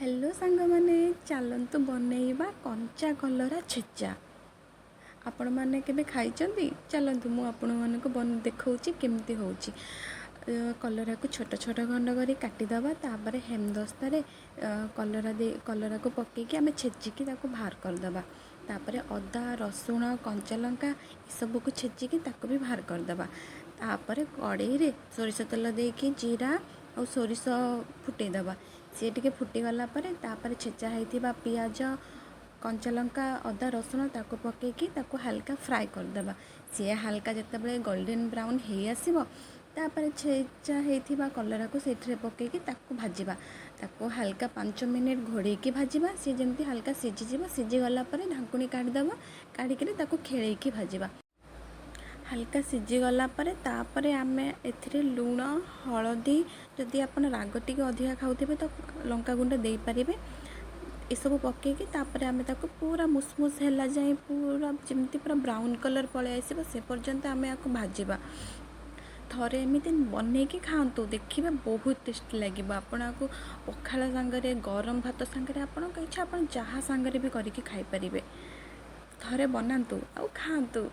Hello सांग माने चलतु बनैबा कंचा कलरा छेचा। आपण मैंने केबे खाइचंदी? चलतु मु आपण मानक बन देखौची केमती होची। कलरा को छोट छोट खंड करी काटिदबा तापर हेमदस्तारे कलरा को पकेकी आमे छेचिकी ताको बाहर करदबा। तापर अदा रसुण कंचा लंका सब को छेचिकी ताको भी बाहर करदबा। तापर कड़ाई रे सोरिष तेल देकी जीरा और सोरिष फुटेदबा। सी टिके फुटीगला तापर छेचा होइथिबा पियाज कंचा लंका अदा रसुण ताको पकेकी ताको हल्का फ्राए करदबा। सी हल्का जितेबाला गोल्डन ब्राउन हो आसो तापर छेचा होइथिबा कलरा को सेठरे पकेकी ताको भाजिबा। ताको हल्का 5 मिनिट घोड़ेकी भाजिबा। सी जेमती हल्का सिझीजिबा। सिझीगला ढांकुणी काढ़ीदबा। काढ़िकी ताको खेळेकी भाजिबा। हल्का सिझीगला तापरे आमे एथिरे लुण हलदी जदि आपण राग टिके अधिका खाउथिबे तो लंका गुंड देई पारिबे। ये सब पकेकी तापरे आमे ताको पूरा मुसमुस हैला जाए पूरा जेमती पूरा ब्राउन कलर पळे आसीबो से पर्यंत आमे आको भाजिबा। थरे एमिति बनेकी खातु देखिबे बहुत टेस्टी लागिबो। आपण आको पखाळ सांगरे गरम भात सांगरे आपण इच्छा आपण जहा सांगरे भी करिकी खाई परिबे। थरे बनांतु आ खांतु।